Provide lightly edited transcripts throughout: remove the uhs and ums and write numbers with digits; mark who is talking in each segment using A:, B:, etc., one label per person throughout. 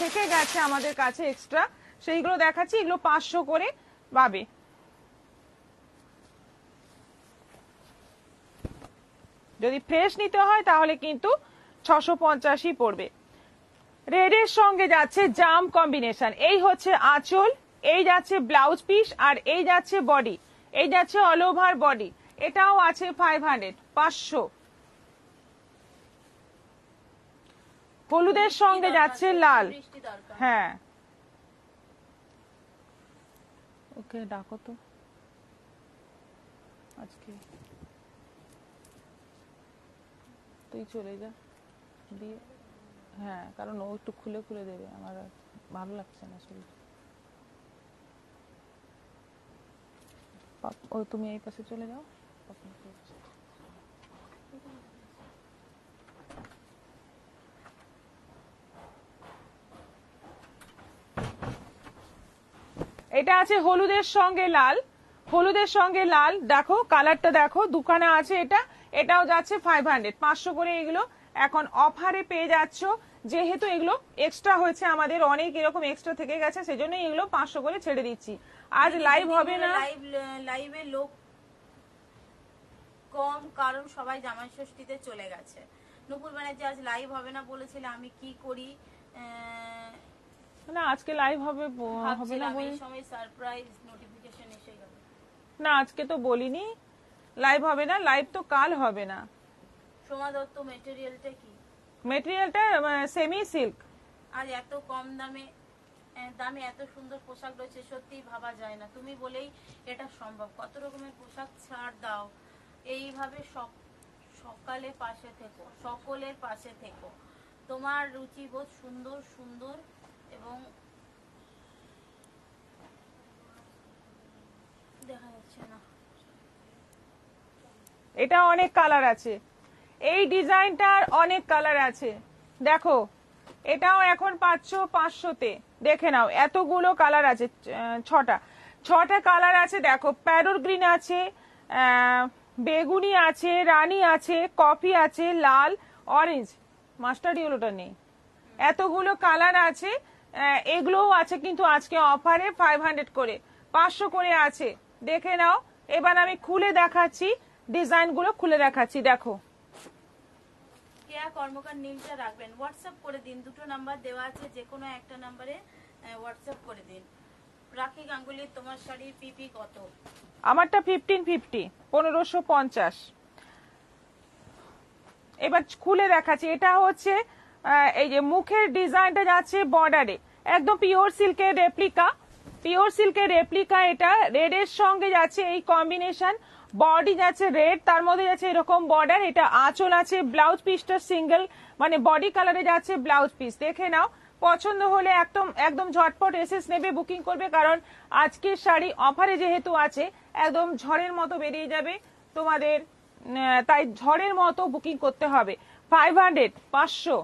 A: থেকে গেছে আমাদের কাছে এক্সট্রা, সেইগুলো দেখাচ্ছি। এগুলো 500 করে পাবে। যদি ফ্রেশ নিতে হয় তাহলে কিন্তু 650 পড়বে। রেডের সঙ্গে যাচ্ছে জাম কম্বিনেশন। এই হচ্ছে আঁচল, এই যাচ্ছে ব্লাউজ পিস, আর এই যাচ্ছে বডি, এই যাচ্ছে অল ওভার বডি। এটাও আছে 500, 500। হলুদের সঙ্গে যাচ্ছে লাল। হ্যাঁ, ওকে ডাকো তো আজকে, তুই চলে যা দিয়ে। হ্যাঁ, কারণ ও একটু খুলে খুলে দেবে, আমার আর ভালো লাগছে না শরীর। ও তুমি এই পাশে চলে যাও। এটা আছে হলুদের সঙ্গে লাল, হলুদের সঙ্গে লাল। দেখো কালারটা দেখো, দোকানে আছে এটা। এটাও যাচ্ছে 500, 500 করে। এগুলো এখন অফারে পেয়ে যাচ্ছ, যেহেতু এগুলো এক্সট্রা হয়েছে আমাদের, অনেক এরকম এক্সট্রা থেকে গেছে, সেজন্য এগুলো 500 করে ছেড়ে দিচ্ছি। আজ লাইভ হবে না,
B: লাইভে লোক কম, কারণ সবাই জামাই ষষ্ঠীতে চলে গেছে। নুপুর ব্যানার্জি আজ লাইভ হবে না বলেছিল, আমি কি করি
A: না আজকে লাইভ হবে হবে না
B: এই সময় সারপ্রাইজ নোটিফিকেশন এসে গেল।
A: না আজকে তো বলিনি লাইভ হবে না, লাইভ তো কাল হবে না।
B: সোমা দত্ত, মেটেরিয়ালটা কি?
A: মেটেরিয়ালটা সেমি সিল্ক।
B: আজ এত কম দামে দামে এত সুন্দর পোশাক রয়েছে, সত্যি ভাবা যায় না। তুমি বলেই এটা সম্ভব। কত রকমের পোশাক ছাড় দাও, এইভাবে সকালে পাশে থেকো, সকলের পাশে থেকো। তোমার রুচিবোধ সুন্দর সুন্দর এবং দেখা যাচ্ছে না।
A: এটা অনেক কালার আছে, এই ডিজাইনটার অনেক কালার আছে। দেখো এটাও এখন 500-500-তে। দেখে নাও এতগুলো কালার আছে, 6টা কালার আছে। দেখো প্যারোট গ্রিন আছে, বেগুনি আছে, রানী আছে, কফি আছে, লাল, অরেঞ্জ, মাস্টার্ড ইয়েলোটা নেই। এতগুলো কালার আছে। এগুলোও আছে কিন্তু আজকে অফারে 500 করে, 500 করে আছে। দেখে নাও। এবার আমি খুলে দেখাচ্ছি, ডিজাইনগুলো খুলে দেখাচ্ছি। দেখো
B: কেয়া কর্মকার নীলটা রাখবেন, হোয়াটসঅ্যাপ করে দিন। দুটো নাম্বার দেওয়া আছে, যে কোনো একটা নাম্বারে হোয়াটসঅ্যাপ করে দিন। রাখি গাঙ্গুলি, তোমার শাড়ির পিপি কত?
A: আমারটা 1550, 1550। এবার খুলে দেখাচ্ছি। এটা হচ্ছে এই যে মুখের ডিজাইনটা যাচ্ছে বর্ডারে, একদম পিওর সিল্কের রেপ্লিকা, পিওর সিল্কের রেপ্লিকা। এটা রেডের সঙ্গে যাচ্ছে এই কম্বিনেশন, বডি যাচ্ছে রেড, তার মধ্যে যাচ্ছে এরকম বর্ডার। এটা আঁচল আছে, ব্লাউজ পিসটা সিঙ্গেল, মানে বডি কালারে যাচ্ছে ব্লাউজ পিস। দেখে নাও, পছন্দ হলে একদম একদম ঝটপট এসএস নেবে, বুকিং করবে, কারণ আজকের শাড়ি অফারে যেহেতু আছে একদম ঝড়ের মতো বেরিয়ে যাবে তোমাদের, তাই ঝড়ের মতো বুকিং করতে হবে। 500, 500।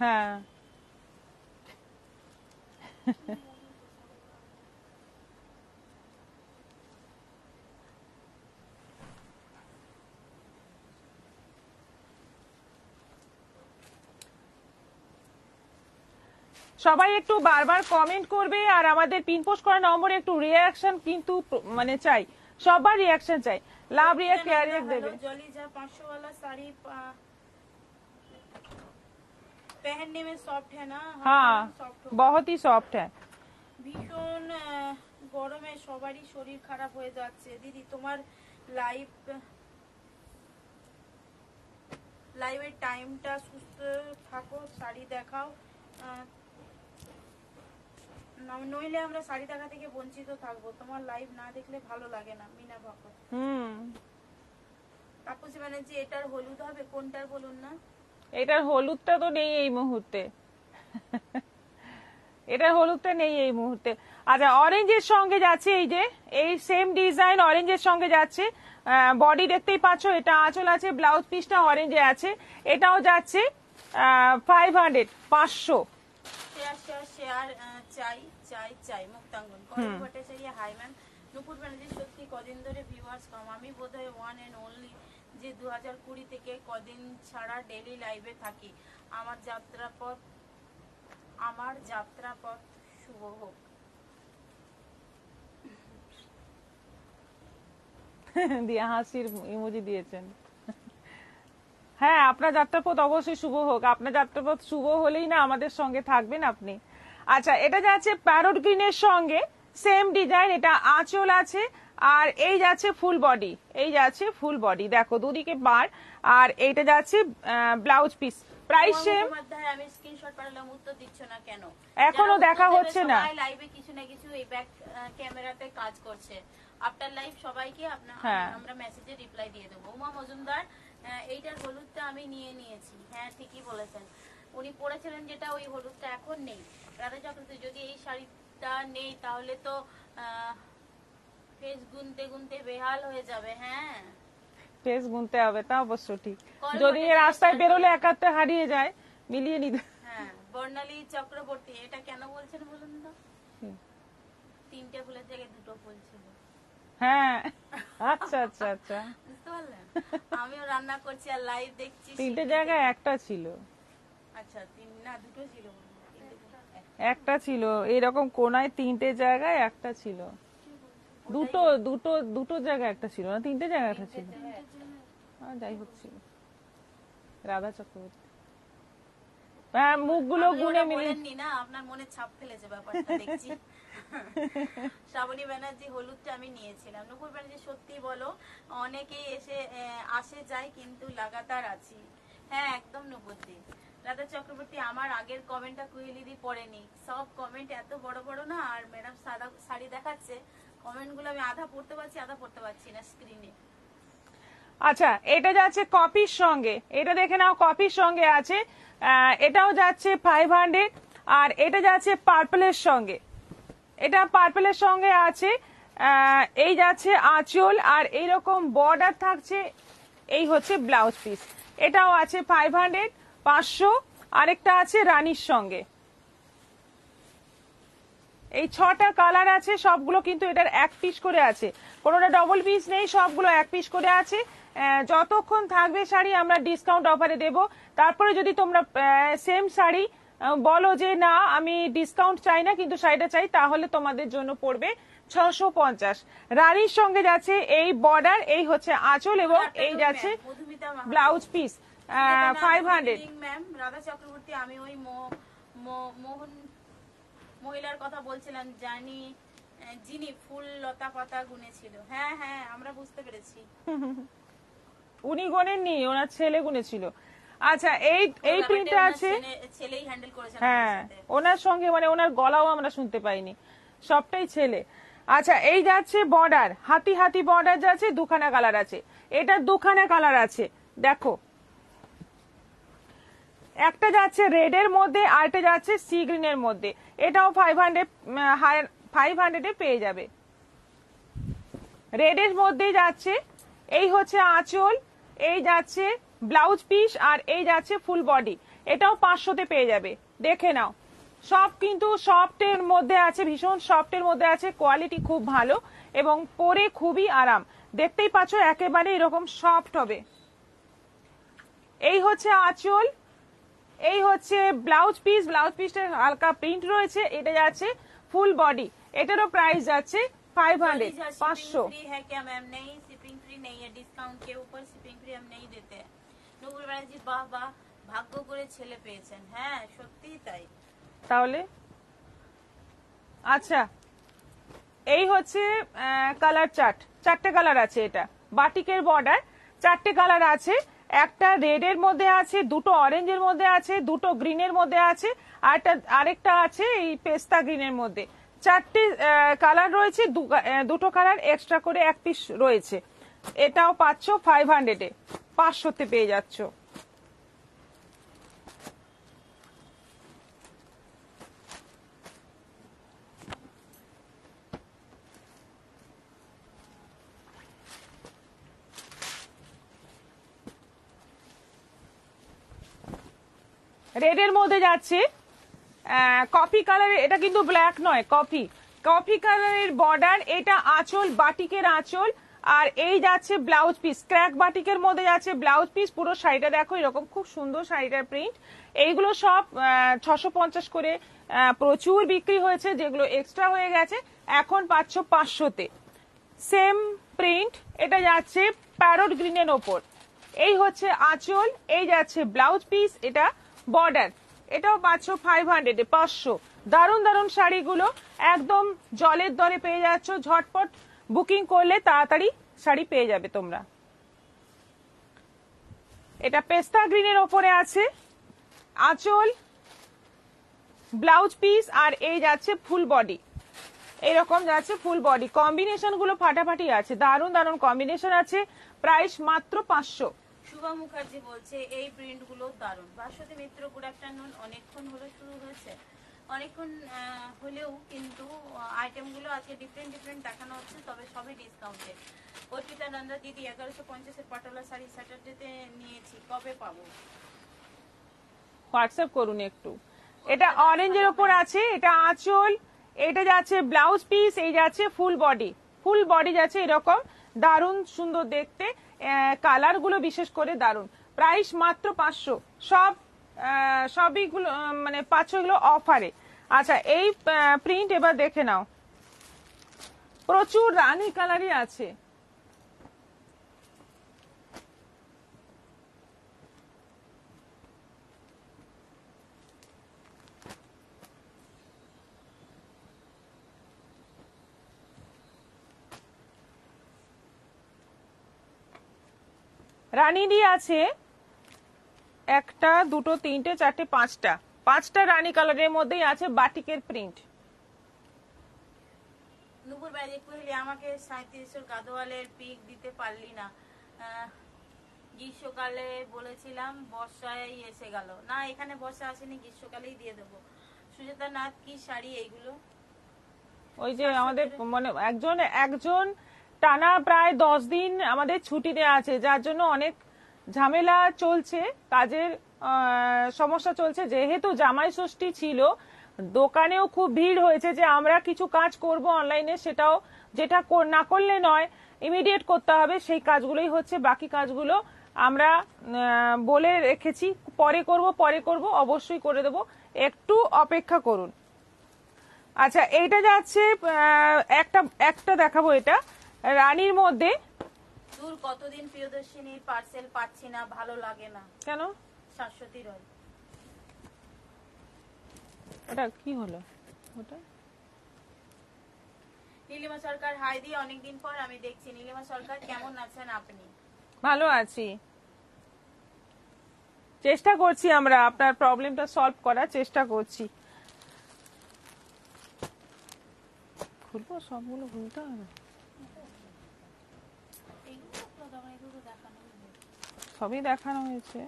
A: হ্যাঁ সবাই একটু বারবার কমেন্ট করবে, আর আমাদের পিন পোস্ট করা নম্বরে একটু রিঅ্যাকশন কিন্তু মানে চাই, সবার রিঅ্যাকশন চাই। লাভ রিঅ্যাক্ট কেয়ার রিঅ্যাক্ট দেবে।
B: जली जा 500 वाला साड़ी पहनने में सॉफ्ट है ना?
A: हाँ बहुत ही सॉफ्ट है।
B: ভীষণ গরমে সবারই শরীর খারাপ হয়ে যাচ্ছে। দিদি তোমার লাইভের টাইমটা, সুস্থ থাকো, শাড়ি দেখাও, নইলে আমরা শাড়ি দেখা থেকে বঞ্চিত থাকবো। তোমার লাইভ না দেখলে ভালো লাগে না। মিনা ভকত। তাপসী ব্যানার্জি, এটার হলুদ হবে কোনটার বলুন না?
A: এটার হলুদটা তো নেই এই মুহূর্তে, এটার হলুদটা নেই এই মুহূর্তে। আচ্ছা অরেঞ্জের সঙ্গে যাচ্ছে, এই যে এই সেম ডিজাইন অরেঞ্জের সঙ্গে যাচ্ছে, বডি দেখতেই পাচ্ছ। এটা আঁচল আছে, ব্লাউজ পিসটা অরেঞ্জে আছে। এটাও যাচ্ছে 500, 500।
B: শেয়ার চাই চাই চাই। মুক্তাঙ্গন, করণ ভট্টাচার্য, হাই ম্যাম। নুপুর ব্যানার্জি, সত্যি কদিন ধরে ভিউয়ার্স কম। আমি বোধহয় ওয়ান এন্ড অনলি যে 2020 থেকে কদিন ছাড়া ডেলি লাইভে থাকি। আমার যাত্রাপথ শুভ হোক।
A: দিয়ে হাসির ইমোজি দিয়েছেন। হ্যাঁ, আপনার যাত্রাপথ অবশ্যই শুভ হোক। আপনার যাত্রাপথ শুভ হলেই না আমাদের সঙ্গে থাকবেন আপনি। আচ্ছা, এটা যাচ্ছে প্যারট গ্রিনের সঙ্গে সেম ডিজাইন, এটা আঁচল আছে আর এই যাচ্ছে ফুল বডি, এই যাচ্ছে ফুল বডি, দেখো দুদিকে বার, আর এইটা যাচ্ছে ব্লাউজ পিস। Price same.
B: আমি স্ক্রিনশট পাঠালাম, উত্তর দিচ্ছ না কেন?
A: এখনো দেখা হচ্ছে না।
B: সবাই লাইভে কিছু না কিছু এই ব্যাক ক্যামেরাতে কাজ করছে। আফটার লাইভ সবাইকে আমরা মেসেজে রিপ্লাই দিয়ে দেবো। উমা মজুমদার, এইটার হলুদটা আমি নিয়েছি। হ্যাঁ, ঠিকই বলেছেন। উনি পরেছিলেন যেটা, ওই হলুদটা এখন নেই। রাধা চক্রবর্তী, যদি এই শাড়িটা নেই তাহলে তো ফেস গুনতে গুনতে বেহাল হয়ে যাবে। হ্যাঁ,
A: ফেস গুনতে হবে, তা অবশ্য ঠিক। যদি রাস্তায় বেরোলে একাত্তে হারিয়ে যায়, মিলিয়ে নিতে।
B: হ্যাঁ, বর্ণালী চক্রবর্তী, এটা কেন বলছেন বলুন তো? 3টে ফুলের জায়গায় 2টো ফুল ছিল।
A: হ্যাঁ, আচ্ছা আচ্ছা আচ্ছা,
B: বুঝতে পারলেন? আমিও রান্না করছি আর লাইভ দেখছি।
A: 3টে জায়গায় একটা ছিল।
B: আচ্ছা, 2টো ছিল।
A: একটা ছিল এরকম কোনায়, 3টে জায়গায় একটা ছিল। দুটো জায়গায় একটা ছিল না, 3টে জায়গায় একটা ছিল। যাই হোক, ছিল রাধা চক্রবর্তী। হ্যাঁ, মুখগুলো গুনে
B: মিলেননি না, আপনার মনে ছাপ ফেলেছে ব্যাপারটা দেখছি। শ্রাবণী ব্যানার্জি, হলুদটা আমি নিয়েছিলাম। নুপুর ব্যানার্জি, সত্যি বলো, অনেকেই আসে যায় কিন্তু লাগাতার আছি। হ্যাঁ, একদম নুপুরদি। রাধা চক্রবর্তী, আমার আগের কমেন্টটা কুহেলিদি পড়েনি। সব কমেন্ট এত বড় বড় না, আর ম্যাডাম সাদা শাড়ি দেখাচ্ছে, কমেন্টগুলো আমি আধা পড়তে পারছি, আধা পড়তে পারছি না স্ক্রিনে।
A: আচ্ছা, এটা যাচ্ছে কপির সঙ্গে, এটা দেখে নাও, কপির সঙ্গে আছে। এটাও যাচ্ছে 500, আর এটা যাচ্ছে পার্পলের সঙ্গে। এটা পার্পলের সঙ্গে আছে। এই যাচ্ছে আঁচল, আর এইরকম বর্ডার থাকছে। এই হচ্ছে ব্লাউজ পিস। এটাও আছে 500, 500। আরেকটা আছে রানীর সঙ্গে। এই 6টা কালার আছে, সবগুলো কিন্তু এটার 1 পিস করে আছে, কোনোটা ডবল পিস নেই, সবগুলো 1 পিস করে আছে। যতক্ষণ থাকবে শাড়ি আমরা ডিসকাউন্ট অফারে দেব। তারপরে যদি তোমরা সেম শাড়ি বলো যে না আমি ডিসকাউন্ট চাই না কিন্তু শাড়িটা চাই, তাহলে তোমাদের জন্য পড়বে 650। রানীর সঙ্গে যাচ্ছে এই বর্ডার, এই হচ্ছে আঁচল, এবং এই যাচ্ছে blouse piece 500।
B: Ma'am Radha Chakraborty, আমি ওই মোহন মহিলার কথা বলছিলাম, যিনি ফুল লতা পাতা গুনেছিল। হ্যাঁ হ্যাঁ, আমরা বুঝতে পেরেছি।
A: উনি গোনেননি, ওনার ছেলে গুনেছিল। আচ্ছা, এই প্রিন্টটা আছে,
B: ছেলেই হ্যান্ডেল করেছে।
A: হ্যাঁ, ওনার সঙ্গে মানে ওনার গলাও আমরা শুনতে পাইনি, সবটাই ছেলে। আচ্ছা, এই যাচ্ছে বর্ডার, হাতি হাতি বর্ডার যাচ্ছে, 2খানা কালার আছে। এটা 2খানা কালার আছে, দেখো, একটা যাচ্ছে রেড এর মধ্যে, আর একটা যাচ্ছে সি গ্রিন এর মধ্যে। এটাও 500 এ পেয়ে যাবে। রেড এর মধ্যে যাচ্ছে, এই হচ্ছে আঁচল, এই যাচ্ছে ব্লাউজ পিস, আর এই যাচ্ছে ফুল বডি। এটাও 500-তে পেয়ে যাবে। দেখে নাও, সব কিন্তু সফটের মধ্যে আছে, ভীষণ সফটের মধ্যে আছে, কোয়ালিটি খুব ভালো এবং পরে খুবই আরাম। দেখতেই পাচ্ছ একেবারে এরকম সফট হবে। এই হচ্ছে আঁচল, এই হচ্ছে ব্লাউজ পিস, ব্লাউজ পিসটা হালকা প্রিন্ট রয়েছে। এটা যাচ্ছে ফুল বডি, এটারও প্রাইস যাচ্ছে 500, 500।
B: है क्या मैम? नहीं, शिपिंग फ्री नहीं है, डिस्काउंट के ऊपर शिपिंग फ्री हम नहीं देते हैं। নুপুর ব্যানার্জি, বাহ বাহ, ভাগ্য করে ছেলে পেয়েছেন। হ্যাঁ, সত্যিই তাই।
A: তাহলে আচ্ছা, এই হচ্ছে কালার চার্ট, 4টে কালার আছে। এটা বাটিকের বর্ডার, 4টে কালার আছে। একটা রেড এর মধ্যে আছে, 2টো অরেঞ্জের মধ্যে আছে, 2টো গ্রিনের মধ্যে আছে, আরেকটা আছে এই পেস্তা গ্রিনের মধ্যে। 4টে কালার রয়েছে, 2টো কালার এক্সট্রা করে 1 পিস রয়েছে। এটাও পাচ্ছ 500-এ, 500-তে পেয়ে যাচ্ছ। রেড এর মধ্যে যাচ্ছে কফি কালারের, এটা কিন্তু ব্ল্যাক নয়, কফি কালারের বর্ডার। এটা আঁচল, বাটিকের আঁচল, আর এই যাচ্ছে ব্লাউজ পিস, ক্র্যাক বাটিকের মধ্যে যাচ্ছে ব্লাউজ পিস। পুরো শাড়িটা দেখো এরকম খুব সুন্দর শাড়িটার প্রিন্ট। এইগুলো সব 650 করে প্রচুর বিক্রি হয়েছে, যেগুলো এক্সট্রা হয়ে গেছে এখন পাচ্ছ 500-তে। সেম প্রিন্ট, এটা যাচ্ছে প্যারট গ্রিনের ওপর। এই হচ্ছে আঁচল, এই যাচ্ছে ব্লাউজ পিস, এটা বর্ডার, এটাও পাচ্ছ 500-এ, 500। দারুণ দারুণ শাড়িগুলো একদম জলের দরে পেয়ে যাচ্ছ, ঝটপট বুকিং করলে তাড়াতাড়ি শাড়ি পেয়ে যাবে তোমরা। এটা পেস্তা গ্রিনের ওপরে আছে আঁচল, ব্লাউজ পিস, আর এই যাচ্ছে ফুল বডি, এইরকম যাচ্ছে ফুল বডি। কম্বিনেশন গুলো ফাটাফাটি আছে, দারুণ দারুণ কম্বিনেশন আছে। প্রাইস মাত্র 500।
B: শুভা মুখার্জি বলছে এই প্রিন্ট গুলো দারুণ। ভাস্বতী মিত্র গুড আফটারনুন, অনেকক্ষণ হলো শুরু হয়েছে, অনেকক্ষণ হলেও কিন্তু আইটেম গুলো আজকে ডিফারেন্ট দেখানো হচ্ছে, তবে সবই ডিসকাউন্টে। অর্পিতা নন্দা দিদি 1150-এর পাটোলা শাড়ি স্যাটারডেতে নিয়েছি, কবে পাবো?
A: হোয়াটসঅ্যাপ করুন একটু। এটা অরেঞ্জের ওপর আছে, এটা আঁচল, এটা যাচ্ছে ব্লাউজ পিস, এই যাচ্ছে ফুল বডি। ফুল বডি যাচ্ছে এরকম, দারুণ সুন্দর দেখতে, কালার গুলো বিশেষ করে দারুণ। প্রাইস মাত্র 500। সবইগুলো মানে 500 গুলো অফারে। আচ্ছা, এই প্রিন্ট এবার দেখে নাও, প্রচুর রানী কালারই আছে। রানীরই আছে একটা, দুটো, তিনটে, চারটে, পাঁচটা রানী কালারের মধ্যেই আছে বাটিকের প্রিন্ট।
B: নুপুর বাইরে কহিলে আমাকে 3700 গাদোয়ালের পিক দিতে পারলি না, গ্রীষ্মকালে বলেছিলাম, বর্ষায় এসে গেল না, এখানে বর্ষা আসেনি, গ্রীষ্মকালেই দিয়ে দেবো। সুজাতা নাথ, কি শাড়ি এইগুলো?
A: ওই যে আমাদের মানে একজন টানা প্রায় 10 দিন আমাদের ছুটি দেওয়া আছে, যার জন্য অনেক ঝামেলা চলছে, কাজের সমস্যা চলছে। যেহেতু জামাই ষষ্ঠী ছিল, দোকানেও খুব ভিড় হয়েছে, যে আমরা কিছু কাজ করব অনলাইনে, সেটাও যেটা না করলে নয়, ইমিডিয়েট করতে হবে, সেই কাজগুলোই হচ্ছে। বাকি কাজগুলো আমরা বলে রেখেছি পরে করব, অবশ্যই করে দেব, একটু অপেক্ষা করুন। আচ্ছা, এইটা যাচ্ছে একটা দেখাবো, এটা রানীর মধ্যে।
B: দূর কতদিন প্রিয়দর্শিনীর পার্সেল পাচ্ছি না, ভালো লাগে না।
A: কেন?
B: শাশ্বতী রয়।
A: ওটা কি হলো? ওটা
B: নীলিমা সরকার, হাই দিয়ে অনেকদিন পর আমি দেখছি। নীলিমা সরকার, কেমন আছেন আপনি?
A: ভালো আছি, চেষ্টা করছি আমরা আপনার প্রবলেমটা সলভ করার চেষ্টা করছি। খুলবো, সবগুলো খুলতে হবে, সবই দেখানো হয়েছে।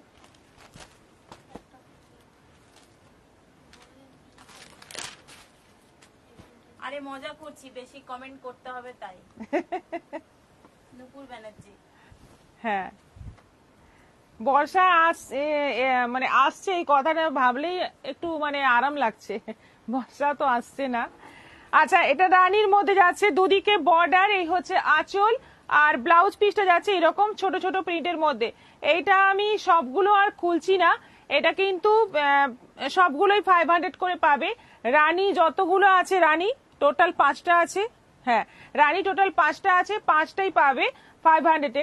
B: আরে মজা করছি, বেশি কমেন্ট করতে হবে তাই। নুপুর ব্যানার্জি,
A: হ্যাঁ, বর্ষা মানে আসছে, এই কথাটা ভাবলেই একটু মানে আরাম লাগছে। বর্ষা তো আসছে না। আচ্ছা, এটা রানীর মধ্যে যাচ্ছে, দুদিকে বর্ডার, এই হচ্ছে আঁচল, আর ব্লাউজ পিসটা যাচ্ছে এরকম ছোট ছোট প্রিন্টের মধ্যে। এইটা আমি সবগুলো আর খুলছি না, এটা কিন্তু সবগুলোই 500 করে পাবে। রানী যতগুলো আছে, রানী টোটাল 5টা আছে, হ্যাঁ রানী টোটাল 5টা আছে, 5টাই পাবে 500-এ।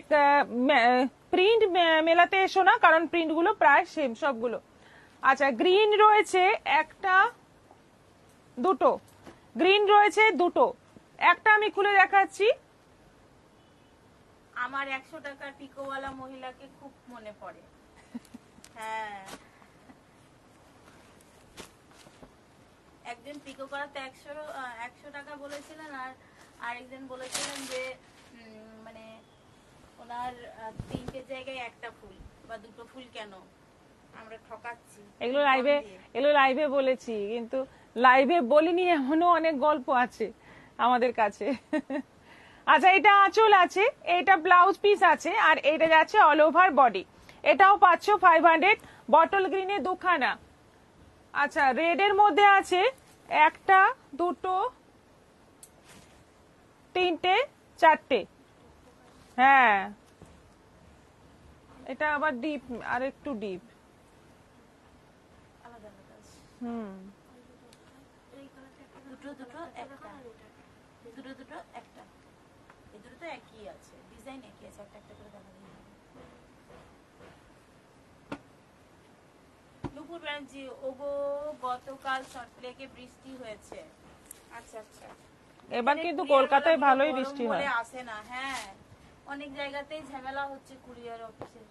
A: প্রিন্ট মেলাতে এসো না, কারণ প্রিন্ট গুলো প্রায় সেম সবগুলো। আচ্ছা, গ্রিন রয়েছে একটা, দুটো গ্রিন রয়েছে, দুটো, একটা আমি খুলে দেখাচ্ছি।
B: আমার 100 টাকার পিকোওয়ালা মহিলাকে খুব মনে পড়ে। হ্যাঁ, একজন পিকো করাতে 100 টাকা বলেছিলেন, আর আরেকজন বলেছিলেন যে মানে ওনার 3টে জায়গায় একটা ফুল বা দুটো ফুল, কেন আমরা ঠকাচ্ছি?
A: এগুলো লাইভে বলেছি, কিন্তু লাইভে বলিনি এমনও অনেক গল্প আছে আমাদের কাছে। আচ্ছা, এটা আঁচল আছে, এটা ব্লাউজ পিস আছে, আর এটা যাচ্ছে অল ওভার বডি। এটাও পাচ্ছ 500, বটল গ্রিনে দুখানা। আচ্ছা, রেড এর মধ্যে আছে একটা, দুটো, তিনটে, চারটে, হ্যাঁ, এটা আবার ডিপ, আর একটু ডিপ।
B: আলাদা আলাদা আছে।
A: হুম,
B: দুটো দুটো একটা, দুটো দুটো একটা, এই দুটো তো একই আছে, ডিজাইন একই আছে, একটা একটা করে দেখা যায়। নুপুর ব্যানার্জি, ওগো গতকাল সল্টলেকে বৃষ্টি হয়েছে। আচ্ছা আচ্ছা।
A: এবার
B: এখানে
A: কিন্তু
B: courier
A: কলকাতায়
B: ওয়ালাগুলো
A: ভালোই
B: গরম
A: বৃষ্টি
B: বলে
A: হয়।
B: আসে না। হ্যাঁ, অনেক জায়গাতেই ঝামেলা হচ্ছে কুরিয়ার অফিসে।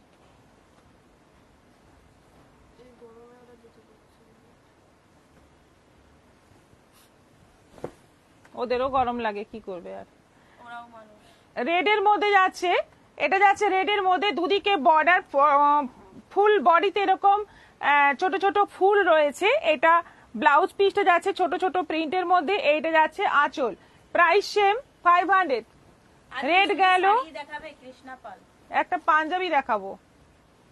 A: ওদেরও গরম লাগে, কি করবে আর।
B: ওরাও মানুষ।
A: রেডের মধ্যে যাচ্ছে, এটা যাচ্ছে রেডের মধ্যে, দুদিকে বর্ডার, ফুল বডিতে এরকম ছোট ছোট ফুল রয়েছে। এটা ব্লাউজ পিসটা যাচ্ছে ছোট ছোট প্রিন্টের মধ্যে, এইটা যাচ্ছে আঁচল। Price same 500।
B: আর
A: রেড
B: কিছু
A: গেল,
B: শাড়ি দেখাবে কৃষ্ণা পাল।
A: একটা পাঞ্জাবি দেখাবো,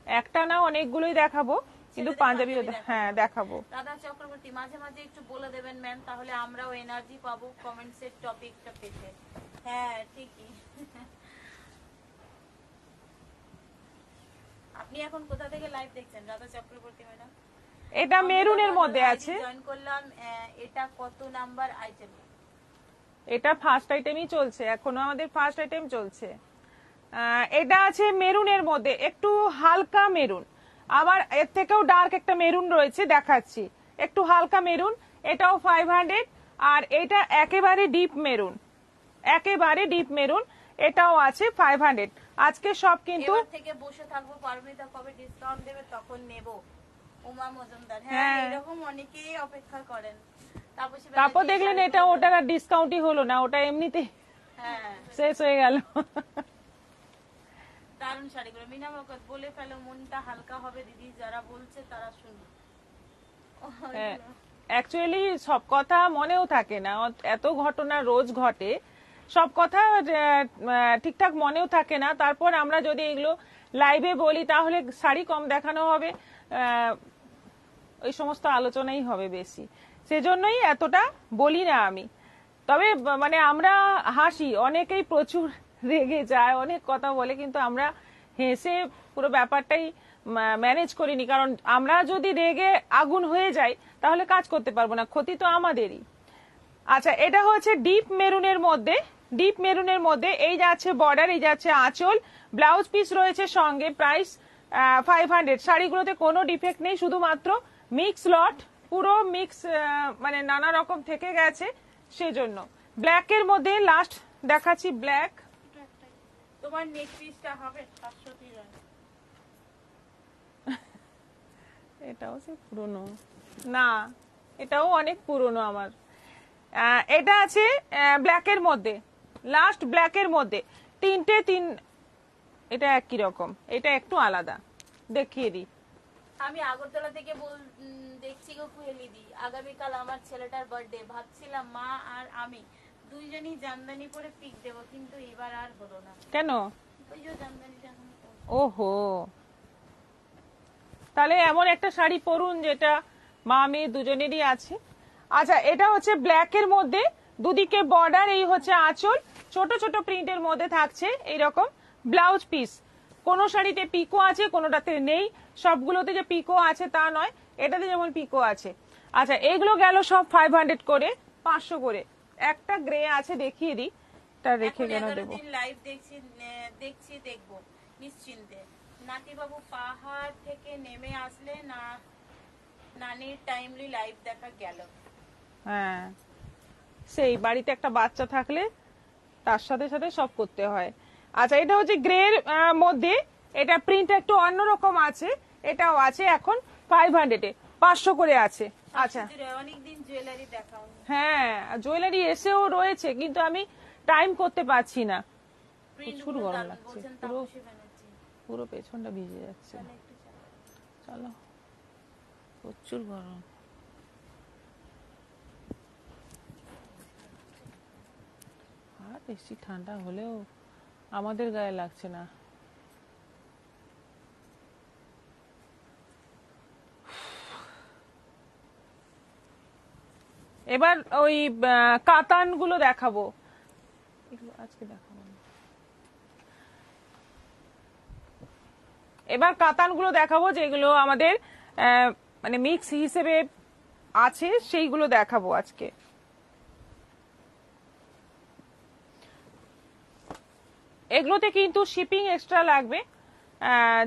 A: একটা না অনেকগুলোই দেখাবো, কিন্তু
B: ছেলেদের
A: পাঞ্জাবি
B: পাঞ্জাবি দেখাবো।
A: হ্যাঁ দেখাবো।
B: রাধা চক্রবর্তী, মাঝে মাঝে একটু বলে দেবেন ম্যাম, তাহলে আমরাও এনার্জি পাবো কমেন্টসের টপিকটা পেতে। হ্যাঁ ঠিকই। আপনি এখন কোথা থেকে লাইভ দেখছেন রাধা চক্রবর্তী ম্যাডাম?
A: এটা মেরুনের মধ্যে আছে।
B: জয়েন করলাম। এটা কত নাম্বার আইটেম?
A: এটা ফার্স্ট আইটেমই চলছে, এখনো আমাদের ফার্স্ট আইটেম চলছে। এটা আছে মেরুনের মধ্যে, একটু হালকা মেরুন, আবার এর থেকেও ডার্ক একটা মেরুন রয়েছে, দেখাচ্ছি। একটু হালকা মেরুন, এটাও 500। আর এটা একেবারে ডিপ মেরুন, একেবারে ডিপ মেরুন, এটাও আছে 500। আজকে সব কিন্তু
B: এবার থেকে বসে থাকবো, পারমিতা কবে ডিসকাউন্ট দেবে তখন নেব। উমা মজুমদার, হ্যাঁ
A: হ্যাঁ।
B: এরকম অনেকেই অপেক্ষা করেন।
A: তারপর দেখলেন এটা ওটার আর ডিসকাউন্টই হলো না, ওটা এমনিতে
B: হ্যাঁ,
A: শেষ হয়ে গেল।
B: দারুণ শাড়িগুলো। মিনা মকত, বলে ফেলো মনটা হালকা হবে দিদি, যারা বলছে তারা শুনি।
A: অ্যাকচুয়ালি সব কথা মনেও থাকে না, এত ঘটনা রোজ ঘটে, সব কথা ঠিকঠাক মনেও থাকে না। তারপর আমরা যদি এগুলো লাইভে বলি তাহলে শাড়ি কম দেখানো হবে, ওই সমস্ত আলোচনাই হবে বেশি, সেজন্যই এতটা বলি না আমি। তবে মানে আমরা হাসি, অনেকেই প্রচুর রেগে যায়, অনেক কথা বলে, কিন্তু আমরা হেসে পুরো ব্যাপারটাই ম্যানেজ করিনি। কারণ আমরা যদি রেগে আগুন হয়ে যাই তাহলে কাজ করতে পারবো না, ক্ষতি তো আমাদেরই। আচ্ছা, এটা হচ্ছে ডিপ মেরুনের মধ্যে, ডিপ মেরুনের মধ্যে এই যাচ্ছে বর্ডার, এই যাচ্ছে আঁচল, ব্লাউজ পিস রয়েছে সঙ্গে। প্রাইস 500। শাড়িগুলোতে কোনো ডিফেক্ট নেই, শুধুমাত্র মিক্স লট, পুরো মিক্স, মানে নানা রকম থেকে গেছে, সেজন্য। ব্ল্যাকের মধ্যে লাস্ট দেখাচ্ছি, ব্ল্যাক।
B: তোমার নেক পিসটা হবে 530 টাকা।
A: এটাও সে পুরনো না, এটাও অনেক পুরনো আমার। এটা আছে ব্ল্যাকের মধ্যে, লাস্ট ব্ল্যাকের মধ্যে তিন, এটা একই রকম, এটা একটু আলাদা, দেখিয়ে দিই।
B: আমি আগরতলা থেকে দেখছি গো কুহেলিদি, আগামীকাল আমার ছেলেটার বার্থডে। ভাবছিলাম মা আর আমি দুইজনই জামদানি পরে পিক দেব, কিন্তু এবার আর হলো না।
A: কেন?
B: ওই যে জামদানিটা এখন পরবো।
A: ওহো, তাহলে এমন একটা শাড়ি পরুন যেটা মা মেয়ে দুজনেরই আছে। আচ্ছা, এটা হচ্ছে ব্ল্যাকের মধ্যে, দুদিকে বর্ডার, এই হচ্ছে আঁচল, ছোট ছোট প্রিন্টের মধ্যে থাকছে এইরকম ব্লাউজ পিস। কোন শাড়িতে পিকো আছে, কোনোটাতে নেই, সবগুলোতে যে পিকো আছে তা নয়, এটাতে যেমন পিকো আছে। আচ্ছা, এগুলো গেল সব 500 করে, 500 করে। একটা গ্রে আছে, দেখিয়ে দিই, তা রেখে
B: এখন
A: কেন
B: 11
A: দেবো।
B: দিন লাইভ দেখছি দেখবো নিশ্চিন্তে। নাতিবাবু, পাহাড় থেকে নেমে আসলে না নানির টাইমলি লাইভ দেখা গেল।
A: হ্যাঁ, সেই বাড়িতে একটা বাচ্চা থাকলে তার সাথে সাথে সব করতে হয়। আচ্ছা, এটা হচ্ছে গ্রের মধ্যে, এটা প্রিন্ট একটু অন্যরকম আছে, এটাও আছে এখন 500-এ, 500 করে আছে। আচ্ছা,
B: অনেকদিন জুয়েলারি দেখাও।
A: হ্যাঁ, জুয়েলারি এসেও রয়েছে, কিন্তু আমি টাইম করতে পারছি না, প্রচুর গরম লাগছে, পুরো পুরো পেছনটা ভিজে যাচ্ছে। চলো, প্রচুর গরম। আর বেশি ঠান্ডা হলেও আমাদের গায়ে লাগছে না। এবার ওই কাতান গুলো দেখাবো, এগুলো আজকে দেখাবো না। এবার কাতানগুলো দেখাবো যেগুলো আমাদের মানে মিক্স হিসেবে আছে, সেইগুলো দেখাবো আজকে। এগুলোতে কিন্তু শিপিং এক্সট্রা লাগবে।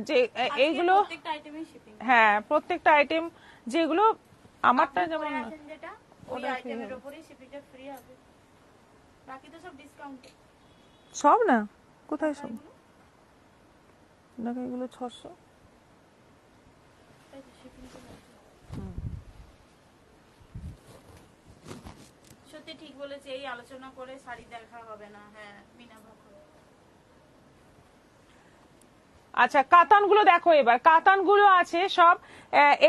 A: যে এইগুলো
B: প্রত্যেকটা আইটেমে শিপিং।
A: হ্যাঁ, প্রত্যেকটা আইটেম যেগুলো আমারটা যেমন
B: যেটা ওই আইটেমের উপরেই শিপিংটা ফ্রি হবে, বাকি তো সব ডিসকাউন্ট।
A: সব না, কোথায় সব? দেখো এগুলো 600।
B: সত্যি ঠিক বলেছে, এই আলোচনা করে শাড়ি দেখা হবে না। হ্যাঁ মিনা ভাগ।
A: আচ্ছা, কাতানগুলো দেখো এবার। কাতানগুলো আছে সব,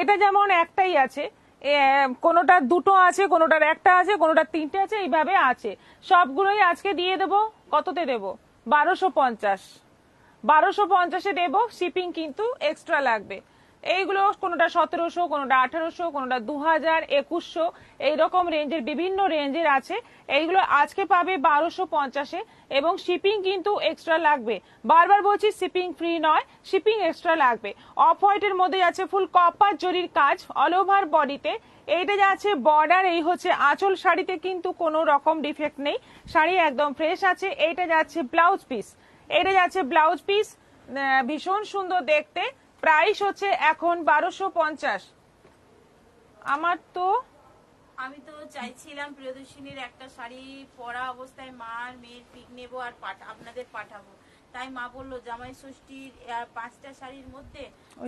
A: এটা যেমন একটাই আছে, কোনোটার দুটো আছে, কোনোটার একটা আছে, কোনোটার তিনটে আছে, এইভাবে আছে। সবগুলোই আজকে দিয়ে দেবো। কততে দেবো? 1250। 1250-এ দেবো, শিপিং কিন্তু এক্সট্রা লাগবে। এইগুলো কোনোটা 1700, কোনোটা 1800, কোনোটা 2000, 2100, এইরকম রেঞ্জের, বিভিন্ন রেঞ্জের আছে। এইগুলো আজকে পাবে 1250-এ, এবং শিপিং কিন্তু এক্সট্রা লাগবে। বারবার বলছি, শিপিং ফ্রি নয়, শিপিং এক্সট্রা লাগবে। অফ হোয়াইটের মধ্যে আছে ফুল কপার জরির কাজ অল ওভার বডিতে। এইটা যাচ্ছে বর্ডার, এই হচ্ছে আঁচল। শাড়িতে কিন্তু কোনো রকম ডিফেক্ট নেই, শাড়ি একদম ফ্রেশ আছে। এইটা যাচ্ছে ব্লাউজ পিস, এটা যাচ্ছে ব্লাউজ পিস, ভীষণ সুন্দর দেখতে। প্রাইস হচ্ছে এখন 1250। আমার তো
B: আমি তো চাইছিলাম প্রিয়দর্শিনীর একটা শাড়ি পরা অবস্থায় মার মেয়ের পিক নেবো আর আপনাদের পাঠাবো। তাই মা বললো জামাই ষষ্ঠীর 5টা শাড়ির মধ্যে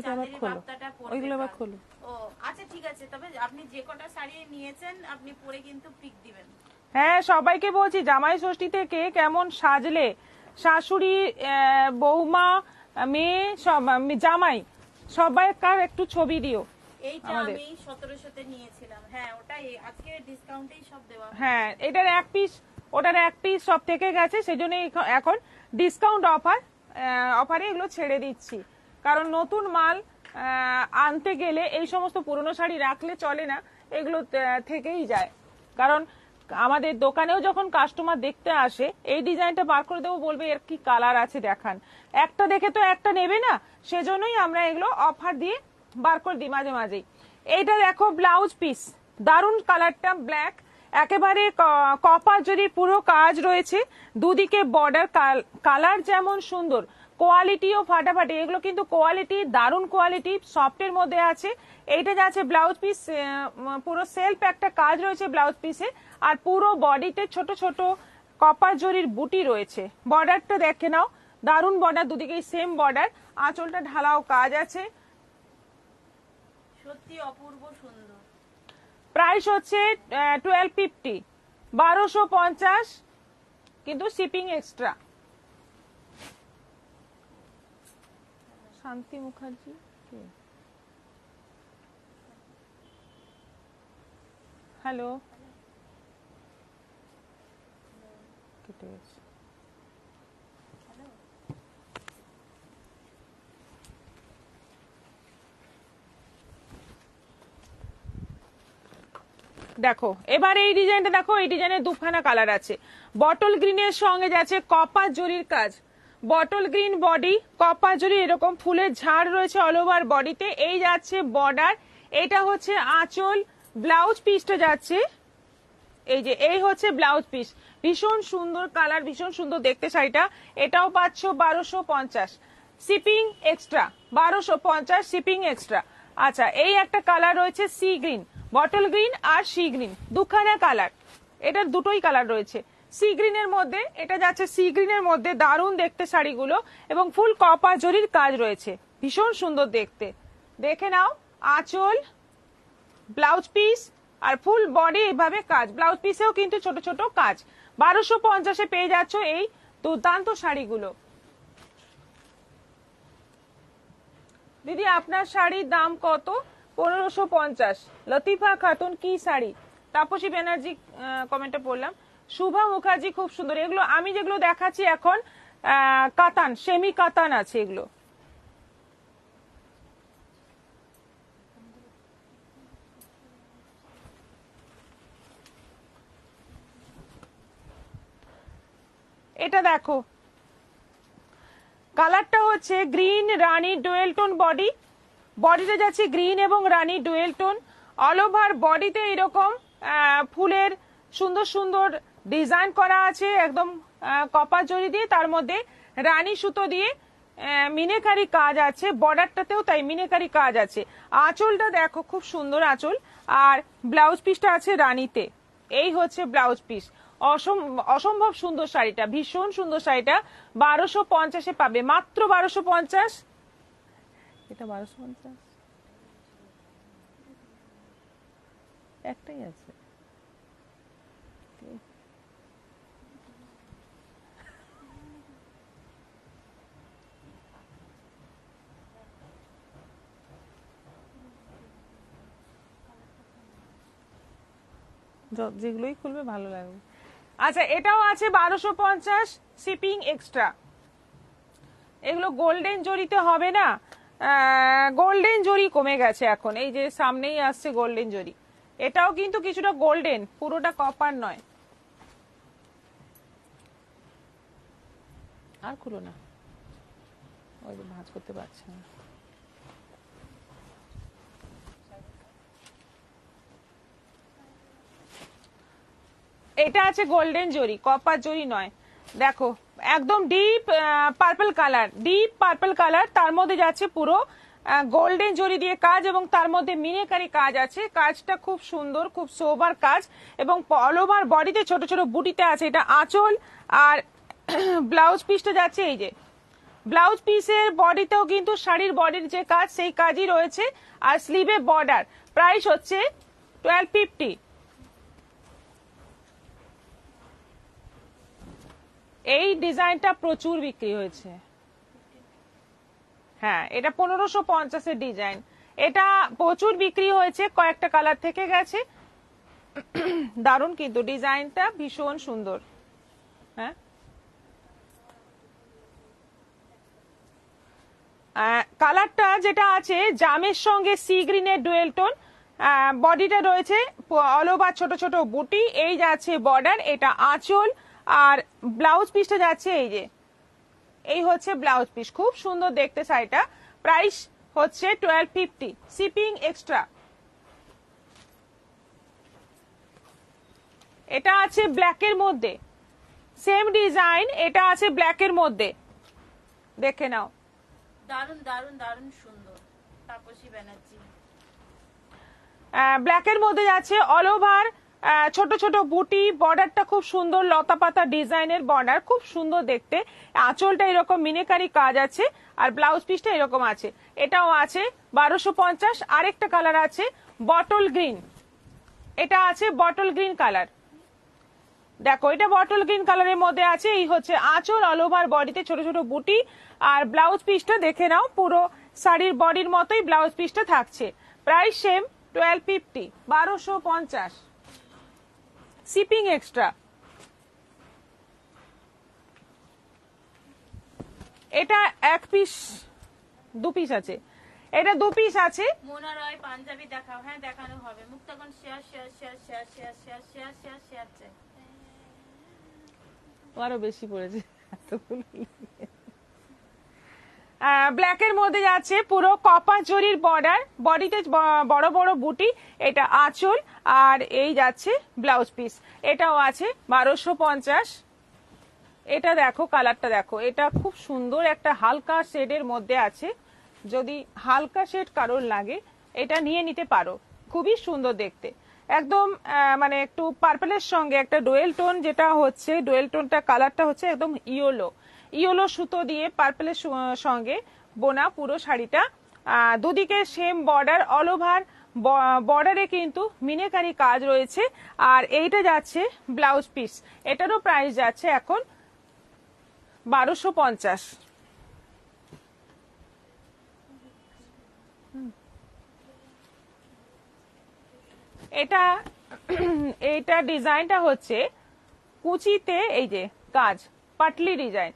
B: চাঁদেরি বার্তাটা পরবে। ও আচ্ছা ঠিক আছে, তবে আপনি যে কটা শাড়ি নিয়েছেন আপনি পরে কিন্তু পিক দিবেন।
A: হ্যাঁ, সবাইকে বলছি জামাই ষষ্ঠী থেকে কেমন সাজলে, শাশুড়ি, বৌমা, মেয়ে, সব জামাই, সবাইকার একটু ছবি দিও।
B: এইটা আমি 1700-তে নিয়েছিলাম। হ্যাঁ ওটাই আজকে ডিসকাউন্টেই সব দেওয়া।
A: হ্যাঁ, এটার এক পিস, ওটার এক পিস সব থেকে গেছে, সেজন্য এখন ডিসকাউন্ট অফারে এগুলো ছেড়ে দিচ্ছি। কারণ নতুন মাল আনতে গেলে এই সমস্ত পুরনো শাড়ি রাখলে চলে না, এগুলো থেকেই যায়। কারণ আমাদের দোকানেও যখন কাস্টমার দেখতে আসে, এই ডিজাইনটা বার করে দেবো, বলবে এর কি কালার আছে দেখান, একটা দেখে তো একটা নেবে না, সেজন্যই আমরা এগুলো অফার দিয়ে বার করে দিই মাঝে মাঝেই। এইটা দেখো ব্লাউজ পিস, দারুন কালারটা, ব্ল্যাক, একেবারে কপার জরির পুরো কাজ রয়েছে, দুদিকে বর্ডার, কালার যেমন সুন্দর, কোয়ালিটিও ফাটাফাটি। এগুলো কিন্তু কোয়ালিটি দারুন, কোয়ালিটি সফটের মধ্যে আছে। এইটা যাচ্ছে ব্লাউজ পিস, পুরো সেলফ একটা কাজ রয়েছে ব্লাউজ পিসে, আর পুরো বডিতে ছোট ছোট কপার জরির বুটি রয়েছে। বর্ডারটা দেখে নাও, দারুন বর্ডার, দুদিকেই সেম বর্ডার, আঁচলটা ঢালাও কাজ আছে,
B: সত্যি অপূর্ব সুন্দর।
A: প্রাইস হচ্ছে 1250, 1250, কিন্তু শিপিং এক্সট্রা। শান্তি মুখার্জি হ্যালো, কেটে গেছে। দেখো এবার এই ডিজাইনটা দেখো, এই ডিজাইনের দুখানা কালার আছে। বটল গ্রিনের সঙ্গে যাচ্ছে কপার জরির কাজ, বটল গ্রিন বডি, কপার জরি, এরকম ফুলের ঝাড় রয়েছে অল ওভার বডিতে। এই যাচ্ছে বর্ডার, এটা হচ্ছে আঁচল, ব্লাউজ পিসটা যাচ্ছে এই যে, এই হচ্ছে ব্লাউজ পিস। ভীষণ সুন্দর কালার, ভীষণ সুন্দর দেখতে শাড়িটা। এটাও পাচ্ছ 1250, শিপিং এক্সট্রা, 1250 শিপিং এক্সট্রা। আচ্ছা, এই একটা কালার রয়েছে সি গ্রিন, বটল গ্রিন আর সি গ্রিন, দুখানা কালার, এটার দুটোই কালার রয়েছে। সি গ্রিনের মধ্যে, এটা যাচ্ছে সি গ্রিনের মধ্যে, দারুণ দেখতে শাড়িগুলো, এবং ফুল কপার জরির কাজ রয়েছে, ভীষণ সুন্দর দেখতে। দেখে নাও, আঁচল, ব্লাউজ পিস আর ফুল বডি এইভাবে কাজ, ব্লাউজ পিসেও কিন্তু ছোট ছোট কাজ। 1250-এ পেয়ে যাচ্ছ এই দুর্দান্ত শাড়িগুলো। দিদি আপনার শাড়ির দাম কত? 1550। লতিফা খাতুন কি শাড়ি? তাপসী ব্যানার্জি কমেন্টে পড়লাম। শুভা মুখার্জি খুব সুন্দর। এগুলো আমি যেগুলো দেখাচ্ছি এখন কাতান, সেমি কাতান আছে এগুলো। এটা দেখো, কালারটা হচ্ছে গ্রিন রানী ডুয়েল টোন বডি, বডিতে যাচ্ছে গ্রিন এবং রানী ডুয়েল টোন। অল ওভার বডিতে এরকম ফুলের সুন্দর সুন্দর ডিজাইন করা আছে, একদম কপার জরি দিয়ে, তার মধ্যে রানী সুতো দিয়ে মিনেকারি কাজ আছে, বর্ডারটাতেও তাই মিনেকারি কাজ আছে। আঁচলটা দেখো খুব সুন্দর আঁচল, আর ব্লাউজ পিসটা আছে রানীতে। এই হচ্ছে ব্লাউজ পিস। অসম্ভব সুন্দর শাড়িটা, ভীষণ সুন্দর শাড়িটা। 1250-এ পাবে, মাত্র 1250। এটা 1250, একটাই আছে। যেগুলোই খুলবে ভালো লাগবে। আচ্ছা, এটাও আছে 1250, শিপিং এক্সট্রা। এগুলো গোল্ডেন জরিতে হবে না, গোল্ডেন জরি কমে গেছে এখন, এই যে সামনেই আসছে গোল্ডেন জরি। এটাও কিন্তু কিছুটা গোল্ডেন, পুরোটা কপার নয়। আর খুলো না, ওই যে ভাঁজ করতে পারছে না। এটা আছে গোল্ডেন জরি, কপার জরি নয়। দেখো একদম deep purple colour, deep purple colour, তার মধ্যে যাচ্ছে পুরো গোল্ডেন জরি দিয়ে কাজ, এবং তার মধ্যে মিনেকারি কাজ আছে। কাজটা খুব সুন্দর, খুব সোবার কাজ, এবং অল ওভার বডিতে ছোট ছোট বুটিতে আছে। এটা আঁচল, আর ব্লাউজ পিসটা যাচ্ছে এই যে ব্লাউজ পিসের বডিতেও কিন্তু শাড়ির বডির যে কাজ সেই কাজই রয়েছে, আর স্লিভে বর্ডার। প্রাইস হচ্ছে 1250। এই ডিজাইনটা প্রচুর বিক্রি হয়েছে। হ্যাঁ, এটা 1550-এর ডিজাইন, এটা প্রচুর বিক্রি হয়েছে, কয়েকটা কালার থেকে গেছে। দারুণ কিন্তু ডিজাইনটা ভীষণ সুন্দর। হ্যাঁ, কালারটা যেটা আছে জামের সঙ্গে সি গ্রিনের ডুয়েল টোন, বডিটা রয়েছে অল ওভার ছোট ছোট বুটি, এই যাচ্ছে বর্ডার, এটা আঁচল, আর ব্লাউজ পিসটা যাচ্ছে এই যে, এই হচ্ছে ব্লাউজ পিস। খুব সুন্দর দেখতে শাড়িটা। প্রাইস হচ্ছে 1250, শিপিং এক্সট্রা। এটা আছে ব্ল্যাকের মধ্যে, সেম ডিজাইন, এটা আছে ব্ল্যাকের মধ্যে, দেখে নাও।
B: দারুন দারুন দারুন সুন্দর। তাপসী ব্যানার্জি।
A: ব্ল্যাকের মধ্যে যাচ্ছে অল ওভার ছোট ছোট বুটি, বর্ডারটা খুব সুন্দর, লতা পাতা ডিজাইনের বর্ডার, খুব সুন্দর দেখতে। আঁচলটা এরকম মিনেকারি কাজ আছে, আর ব্লাউজ পিসটা এরকম আছে। এটাও আছে 1250। আরেকটা কালার আছে বটল গ্রিন, এটা আছে বটল গ্রিন কালার। দেখো এটা বটল গ্রিন কালারের মধ্যে আছে। এই হচ্ছে আঁচল, অল ওভার বডিতে ছোট ছোট বুটি, আর ব্লাউজ পিসটা দেখে নাও, পুরো শাড়ির বডির মতোই ব্লাউজ পিসটা থাকছে। Price same 1250, 1250, shipping extra. এটা এক পিস, দু পিস আছে, এটা দু পিস আছে।
B: মোনা রয় পাঞ্জাবি দেখাও। হ্যাঁ, দেখানো হবে। মুক্তাগণ share share share share share share share share share চাই।
A: আরো বেশি পড়েছে ব্ল্যাকের মধ্যে যাচ্ছে পুরো কপার জরির বর্ডার, বডিতে বড় বড় বুটি, এটা আঁচল, আর এই যাচ্ছে ব্লাউজ পিস। এটাও আছে 1250। এটা দেখো কালারটা দেখো, এটা খুব সুন্দর একটা হালকা শেডের মধ্যে আছে। যদি হালকা শেড কারোর লাগে এটা নিয়ে নিতে পারো, খুবই সুন্দর দেখতে। একদম মানে একটু পার্পলের সঙ্গে একটা ডুয়েল টোন, যেটা হচ্ছে ডুয়েল টোনটা কালারটা হচ্ছে একদম ইয়েলো, ইয়েলো সুতো দিয়ে পার্পলের সঙ্গে বোনা পুরো শাড়িটা। দুদিকে সেম বর্ডার, অল ওভার বর্ডারে কিন্তু মিনেকারি কাজ রয়েছে। আর এইটা যাচ্ছে ব্লাউজ পিস, এটারও প্রাইস যাচ্ছে এখন 1250। এটা এইটা ডিজাইনটা হচ্ছে কুচিতে, এই যে কাজ, পাটলি ডিজাইন,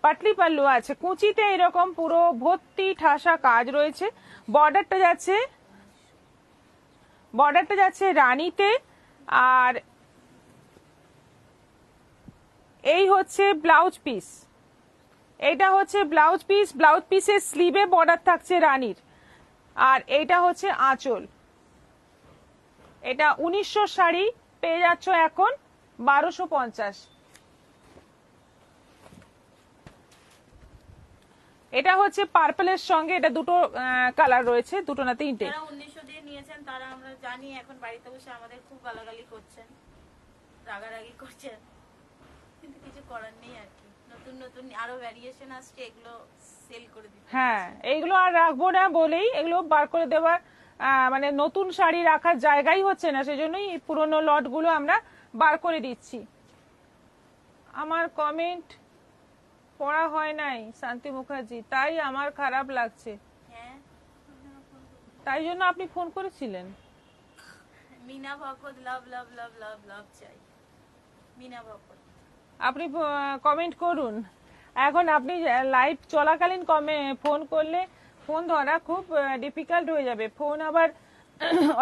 A: পাটলি পাল্লু আছে, কুচিতে এরকম পুরো ভর্তি ঠাসা কাজ রয়েছে। বর্ডারটা যাচ্ছে রানীতে, আর এই হচ্ছে ব্লাউজ পিস, এটা হচ্ছে ব্লাউজ পিস, ব্লাউজ পিসের স্লিভে বর্ডার থাকছে রানীর, আর এইটা হচ্ছে আঁচল। এটা 1900 শাড়ি পেয়ে যাচ্ছ এখন 1250। এটা হচ্ছে পার্পলের সঙ্গে, এটা দুটো কালার রয়েছে, দুটো না তিনটে।
B: যারা 1900 দিয়ে নিয়েছেন তারা আমরা জানি এখন বাড়িতে বসে আমাদের খুব গালাগালি করছেন, রাগারাগি করছেন, কিন্তু কিছু করার নেই আর কি। নতুন নতুন আরো ভ্যারিয়েশন আসছে, এগুলো সেল করে দিতে।
A: হ্যাঁ, এইগুলো আর রাখবো না বলেই এগুলো বার করে দেওয়ার, মানে নতুন শাড়ি রাখার জায়গাই হচ্ছে না, সেজন্যই এই পুরনো লটগুলো আমরা বার করে দিচ্ছি। আমার কমেন্ট পড়া হয় নাই শান্তি মুখার্জি, তাই আমার খারাপ লাগছে।
B: হ্যাঁ,
A: তাই জন্য আপনি ফোন করেছিলেন।
B: মিনা ভকত লাভ লাভ লাভ লাভ লাভ চাই, মিনা ভকত।
A: আপনি কমেন্ট করুন। এখন আপনি লাইভ চলাকালীন ফোন করলে ফোন ধরা খুব ডিফিকাল্ট হয়ে যাবে, ফোন আবার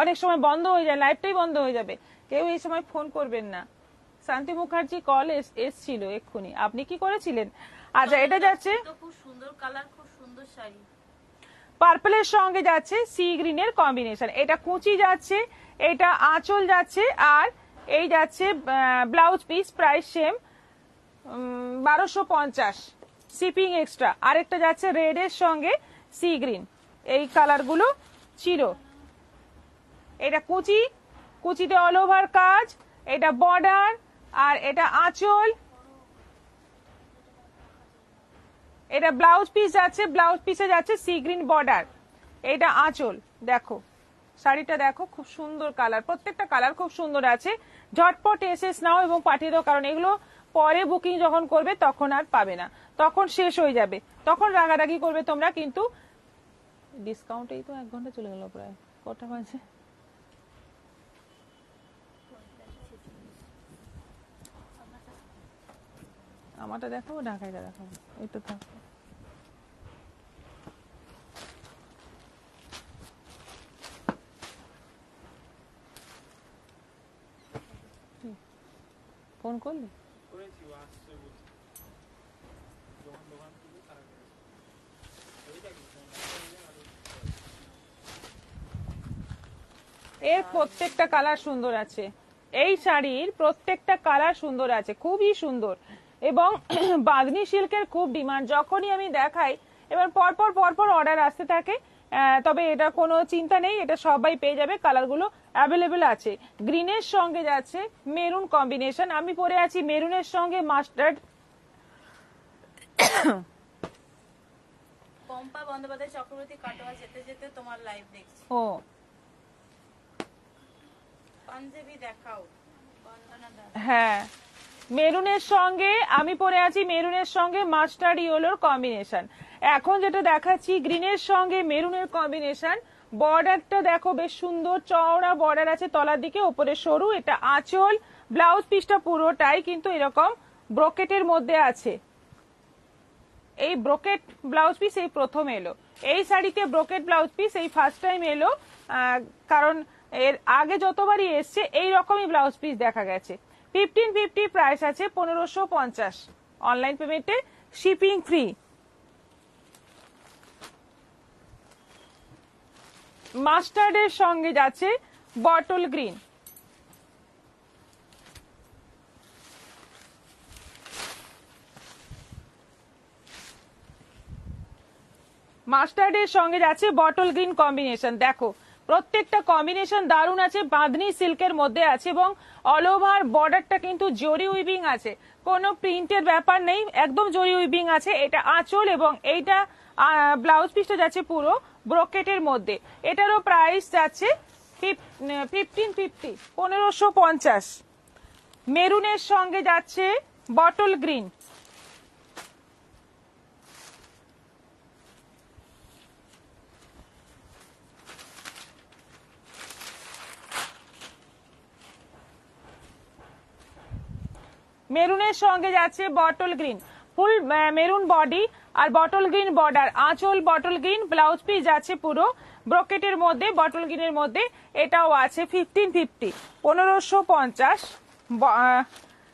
A: অনেক সময় বন্ধ হয়ে যায়, লাইভটাই বন্ধ হয়ে যাবে। কেউ এই সময় ফোন করবেন না। শান্তি মুখার্জি কল এসছিল এক্ষুনি, আপনি কি করেছিলেন? আচ্ছা, এটা যাচ্ছে
B: তো খুব সুন্দর কালার, খুব সুন্দর শাড়ি।
A: পার্পলের সঙ্গে যাচ্ছে সি গ্রিনের কম্বিনেশন। এটা কুচি যাচ্ছে, এটা আঁচল যাচ্ছে, আর এই যাচ্ছে blouse piece, price same 1250, shipping extra. আরেকটা যাচ্ছে রেড এর সঙ্গে সি গ্রিন, এই কালারগুলো ছিল। এটা কুচি, কুচিতে অল ওভার কাজ, এটা বর্ডার, আর এটা আঁচল। এটা ব্লাউজ পিস যাচ্ছে, ব্লাউজ পিসে যাচ্ছে সি গ্রিন বর্ডার, এটা আঁচল। দেখো শাড়িটা দেখো, খুব সুন্দর কালার, প্রত্যেকটা কালার খুব সুন্দর আছে। ঝটপট এসএস নাও এবং পাঠিয়ে দাও, কারণ এগুলো পরে বুকিং যখন করবে তখন আর পাবে না, তখন শেষ হয়ে যাবে, তখন রাগারাগি করবে তোমরা। কিন্তু ডিসকাউন্টেই তো 1 ঘন্টা চলে গেল প্রায়, কটা বাজে? আমারটা দেখাবো, ঢাকাইটা দেখাবো, এই তো থাকো। ফোন করলি? এর প্রত্যেকটা কালার সুন্দর আছে, এই শাড়ির প্রত্যেকটা কালার সুন্দর আছে, খুবই সুন্দর। এবং বাঁধনি সিল্কের খুব ডিমান্ড, যখনই আমি দেখাই এবার পরপর পরপর অর্ডার আসতে থাকে। তবে এটা কোনো চিন্তা নেই, এটা সবাই পেয়ে যাবে, কালারগুলো অ্যাভেলেবেল আছে। গ্রিনের সঙ্গে যাচ্ছে মেরুন কম্বিনেশন, আমি পরে আছি মেরুনের সঙ্গে মাস্টার্ড।
B: পম্পা বন্দ্যোপাধ্যায় চক্রবর্তী কাটোয়া যেতে যেতে তোমার লাইভ দেখছি।
A: ও
B: পাঞ্জাবি দেখাও বন্দনা দা।
A: হ্যাঁ, মেরুনের সঙ্গে আমি পরে আছি মেরুনের সঙ্গে মাস্টার্ড ইয়েলোর কম্বিনেশন। এখন যেটা দেখাচ্ছি গ্রিনের সঙ্গে মেরুনের কম্বিনেশন। বর্ডারটা দেখো বেশ সুন্দর, চওড়া বর্ডার আছে তলার দিকে, ওপরে সরু। এটা আঁচল, ব্লাউজ পিসটা পুরোটাই কিন্তু এরকম ব্রোকেটের মধ্যে আছে। এই ব্রোকেট ব্লাউজ পিস এই প্রথম এলো, এই শাড়িতে ব্রোকেট ব্লাউজ পিস এই ফার্স্ট টাইম এলো, কারণ এর আগে যতবারই এসছে এই রকমই ব্লাউজ পিস দেখা গেছে। 1550 প্রাইস আছে, 1550 অনলাইন পেমেন্টে, শিপিং ফ্রি। মাস্টার্ডের সঙ্গে যাচ্ছে বটল গ্রিন, মাস্টার্ডের সঙ্গে যাচ্ছে বটল গ্রিন কম্বিনেশন। দেখো প্রত্যেকটা কম্বিনেশন দারুণ আছে, বাঁধনি সিল্কের মধ্যে আছে, এবং অল ওভার বর্ডারটা কিন্তু জরি উইভিং আছে, কোনো প্রিন্টের ব্যাপার নেই, একদম জরি উইভিং আছে। এটা আঁচল এবং এইটা ব্লাউজ পিসটা যাচ্ছে পুরো ব্রোকেটের মধ্যে। এটারও প্রাইস যাচ্ছে 1550, 1550। মেরুনের সঙ্গে যাচ্ছে বটল গ্রিন, মেরুনের সঙ্গে যাচ্ছে bottle green, full maroon body আর বটল গ্রিন বর্ডার, আঁচল বটল গ্রিন, ব্লাউজ পিস যাচ্ছে পুরো ব্রোকেটের মধ্যে বটল গ্রিনের মধ্যে। এটাও আছে 1550, 1550।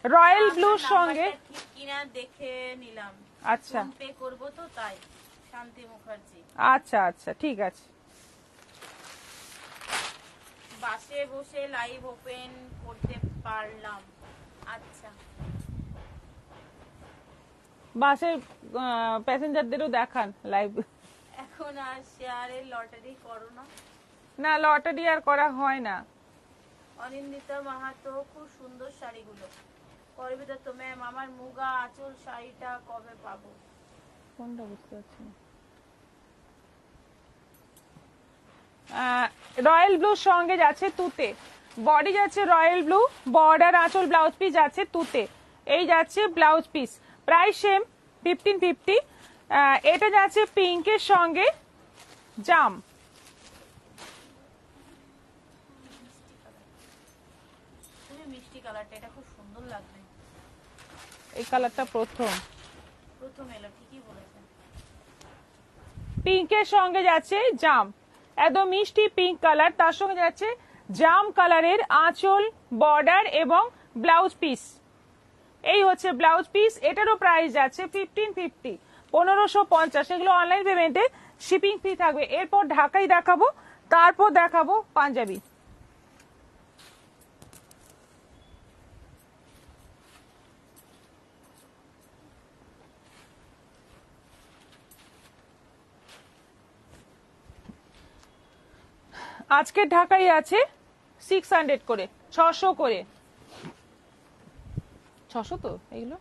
A: রয়্যাল ব্লুর সঙ্গে
B: কিনা দেখে নিলাম।
A: আচ্ছা
B: ফোন পে করবো তো তাই। শান্তি মুখার্জি।
A: আচ্ছা আচ্ছা ঠিক আছে।
B: বাসে বসে লাইভ ওপেন করতে পারলাম। আচ্ছা,
A: বাসের প্যাসেঞ্জারদেরও দেখান লাইভ।
B: এখন আর শেয়ারের লটারি করো না?
A: না, লটারি আর করা হয় না।
B: অনিন্দিতা মাহাতো, খুব সুন্দর শাড়িগুলো। করবিদা তো ম্যাম, আমার মুগা আঁচল শাড়িটা কবে পাবো?
A: কোনটা বুঝতে পারছি না। রয়্যাল ব্লুর সঙ্গে যাচ্ছে তুতে, বডি যাচ্ছে রয়্যাল ব্লু, বর্ডার আঁচল ব্লাউজ পিস যাচ্ছে তুতে, এই যাচ্ছে ব্লাউজ পিস, প্রাইস সেম 1550। এটা যাচ্ছে পিঙ্কের সঙ্গে জাম।
B: তুমি মিষ্টি কালারটা, এটা খুব সুন্দর লাগবে।
A: এই কালারটা প্রথম
B: এলো, ঠিকই বলেছেন।
A: পিঙ্কের সঙ্গে যাচ্ছে জাম, একদম মিষ্টি পিঙ্ক কালার, তার সঙ্গে যাচ্ছে জাম কালারের আঁচল, বর্ডার এবং ব্লাউজ পিস। এই হচ্ছে ব্লাউজ পিস। এটারও প্রাইস যাচ্ছে 1550, 1550। এগুলো অনলাইন পেমেন্টে শিপিং ফি থাকবে। এরপর ঢাকাই দেখাবো, তারপর দেখাবো পাঞ্জাবি। আজকের ঢাকাই আছে 600 করে, 600 করে, 600 তো এইগুলো।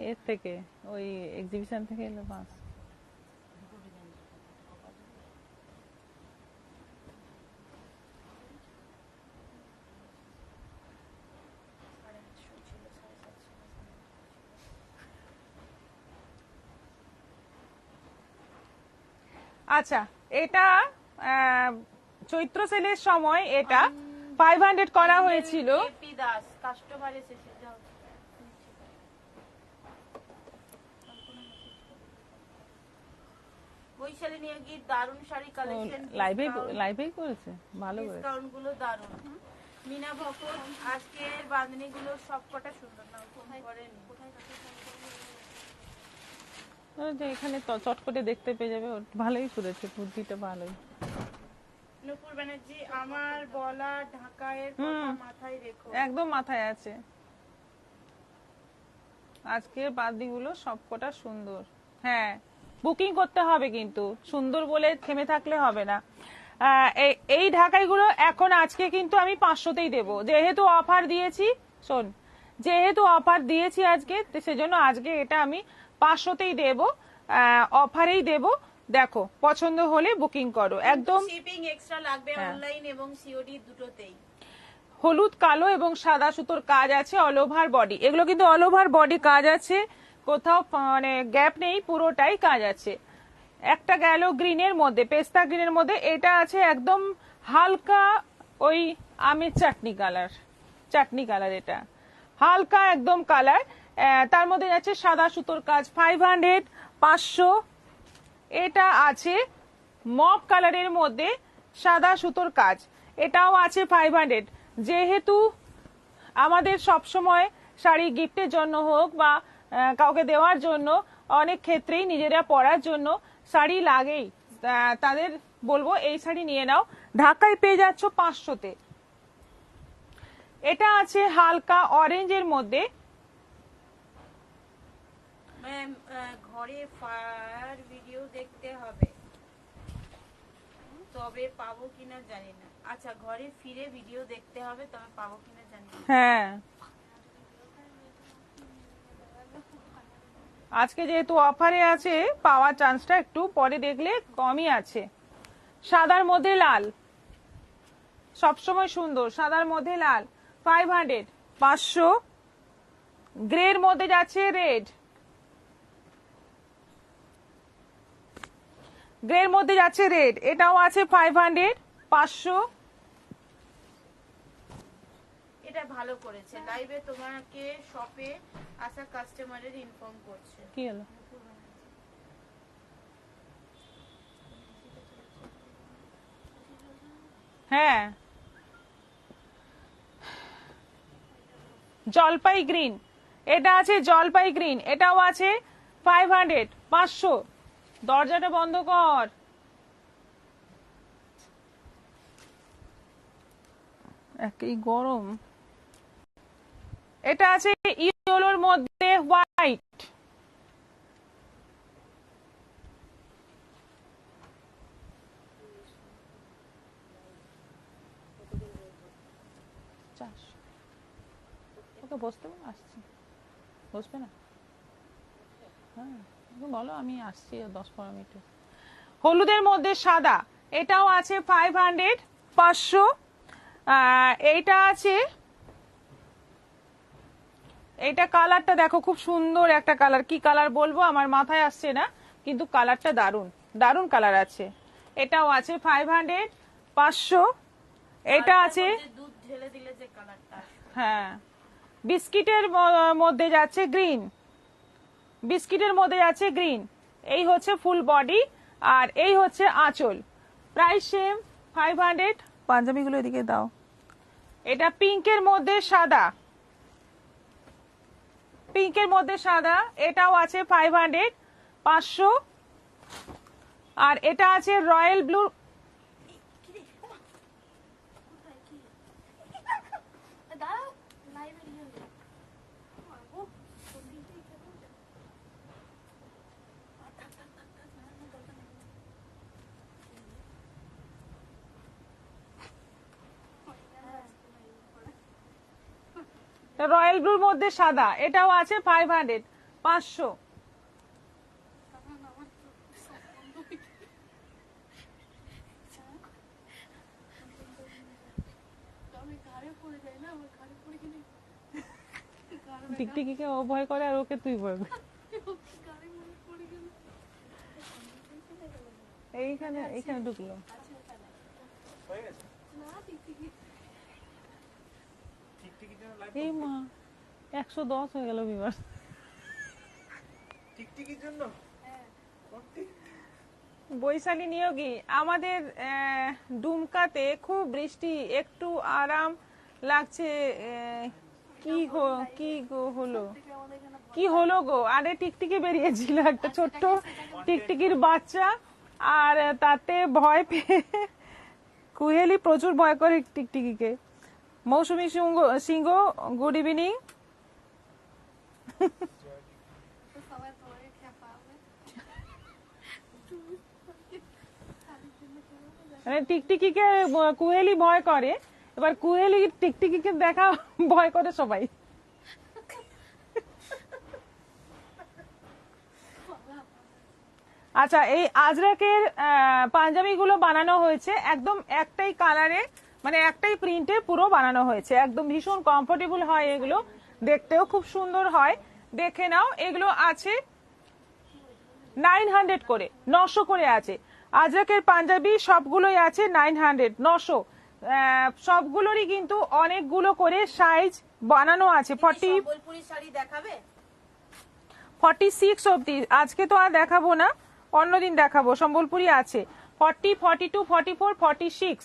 A: এর থেকে ওই এক্সিবিশন থেকে এলো 5। আচ্ছা, এটা চৈত্র সেলের সময় এটা 500 করা হয়েছিল।
B: এপি দাস, কাস্টমার এসেছে, যাও। বৈশালী নিয়ে গিয়ে দারুন শাড়ি কালেকশন,
A: লাইভেই করেছে, ভালো করেছে।
B: ডিসকাউন্ট গুলো দারুন। মিনা ভকত, আজকের বাঁধনিগুলো সবকটা সুন্দর, না ফোন করেনি।
A: যে এখানে চট করে দেখতে পেয়ে যাবে, ভালোই করেছে, বুদ্ধিটা ভালোই।
B: নূপুর ব্যানার্জি, আমার বলা ঢাকায়ের কথা মাথায় রেখো।
A: একদম মাথায় আছে। আজকের বাদগুলো সবকটা সুন্দর। হ্যাঁ, বুকিং করতে হবে, কিন্তু সুন্দর বলে থেমে থাকলে হবে না। এই ঢাকাইগুলো এখন আজকে কিন্তু আমি 500তেই দেবো, যেহেতু অফার দিয়েছি। শোন, যেহেতু অফার দিয়েছি আজকে, সেজন্য আজকে এটা আমি 500তেই দেবো, অফারেই দেবো। দেখো, পছন্দ হলে বুকিং করো। একদম
B: শিপিং এক্সট্রা লাগবে অনলাইন এবং সিওডি দুটোতেই।
A: হলুদ, কালো এবং সাদা সুতোর কাজ আছে, অল ওভার বডি। এগুলো কিন্তু অল ওভার বডি কাজ আছে, কোথাও মানে গ্যাপ নেই, পুরোটাই কাজ আছে। একটা গেল গ্রিনের মধ্যে, পেস্তা গ্রিনের মধ্যে, এটা আছে একদম হালকা ওই আমের চাটনি কালার, এটা হালকা একদম কালার। তার মধ্যে যাচ্ছে সাদা সুতোর কাজ, 500, 500। এটা আছে মপ কালারের মধ্যে সাদা সুতোর কাজ, এটাও আছে 500। যেহেতু আমাদের সব সময় শাড়ি গিফটের জন্য হোক বা কাউকে দেওয়ার জন্য, অনেক ক্ষেত্রেই নিজেরা পরার জন্য শাড়ি লাগেই, তাদের বলবো এই শাড়ি নিয়ে নাও। ঢাকায় পেয়ে যাচ্ছ 500তে। এটা আছে হালকা অরেঞ্জের মধ্যে।
B: ম্যাম, ঘরে ফায়ার ভিডিও দেখতে হবে, তবে পাবো কিনা জানি না। আচ্ছা, ঘরে ফিরে ভিডিও দেখতে হবে, তবে পাবো কিনা জানি না।
A: হ্যাঁ, আজকে যেহেতু অফারে আছে, পাওয়ার চান্সটা একটু পরে দেখলে কমই আছে। সাদার মধ্যে লাল, সবসময় সুন্দর, সাদার মধ্যে লাল, 500, 500। গ্রের মধ্যে যাচ্ছে রেড, গ্রের মধ্যে যাচ্ছে রেড, এটাও আছে 500, 500।
B: এটা ভালো ভালো করেছে, লাইভে তোমাকে শপে আসা কাস্টমারের ইনফর্ম করছে।
A: কি হলো? হ্যাঁ, জলপাই গ্রিন, এটা আছে জলপাই গ্রিন, এটাও আছে 500, 500। দরজাটা বন্ধ কর। একই গরম। এটা আছে ইয়েলোর মধ্যে হোয়াইট। ওকে বসতে আসছি, বসবে না? হ্যাঁ বলো, আমি আসছি 10-15 মিনিট। হলুদের মধ্যে সাদা, এটাও আছে 500, 500। এইটা আছে, এইটা কালারটা দেখো খুব সুন্দর একটা কালার, কি কালার বলবো আমার মাথায় আসছে না, কিন্তু কালারটা দারুন, দারুন কালার আছে। এটাও আছে 500, 500। এটা আছে,
B: দুধ ঢেলে দিলে যে কালারটা আসবে।
A: হ্যাঁ, বিস্কিটের মধ্যে যাচ্ছে গ্রিন, বিস্কিটের মধ্যে যাচ্ছে গ্রিন। এই হচ্ছে ফুল বডি, আর এই হচ্ছে আঁচল। Price same 500। পাঞ্জাবিগুলো এদিকে দাও। এটা পিঙ্কের মধ্যে সাদা, পিঙ্কের মধ্যে সাদা, এটাও আছে 500, 500। আর এটা আছে রয়্যাল ব্লু, রয়্যাল ব্লুর মধ্যে সাদা, এটাও আছে 500, 500। টিকটিকিকে ও ভয় করে আর ওকে তুই ভয় করে। এইখানে এইখানে ঢুকলো। এই মা 110 হয়ে গেল ভিউয়ার্স।
C: টিকটিকির জন্য
A: বৈশালী নিয়োগী আমাদের ডুমকাতে খুব বৃষ্টি, একটু আরাম লাগছে। কি গো, কি গো হলো, কি হলো গো? আরে টিকটিকি বেরিয়েছিল একটা ছোট্ট টিকটিকির বাচ্চা, আর তাতে ভয় পেয়ে কুহেলি প্রচুর ভয় করে টিকটিকিকে। মৌসুমী সিংহ, গুড ইভিনিং। মানে টিকটিকিকে কুহেলি ভয় করে, এবার কুহেলি টিকটিকিকে দেখা ভয় করে সবাই। আচ্ছা, এই আজরাকের পাঞ্জাবি গুলো বানানো হয়েছে একদম একটাই কালারে, মানে একটাই প্রিন্টে পুরো বানানো হয়েছে, একদম ভীষণ কমফোর্টেবল হয় এগুলো, দেখতেও খুব সুন্দর হয়। দেখে নাও, এগুলো আছে 900 করে, 900 করে আছে। আজরাকের পাঞ্জাবি সবগুলোই আছে 900, 900। সবগুলোরই কিন্তু অনেকগুলো করে সাইজ বানানো আছে। 40,
B: সম্বলপুরি শাড়ি দেখাবে?
A: 46 অবধি আজকে তো আর দেখাবো না, অন্যদিন দেখাবো। সম্বলপুরি আছে 40, 42, 44, 46,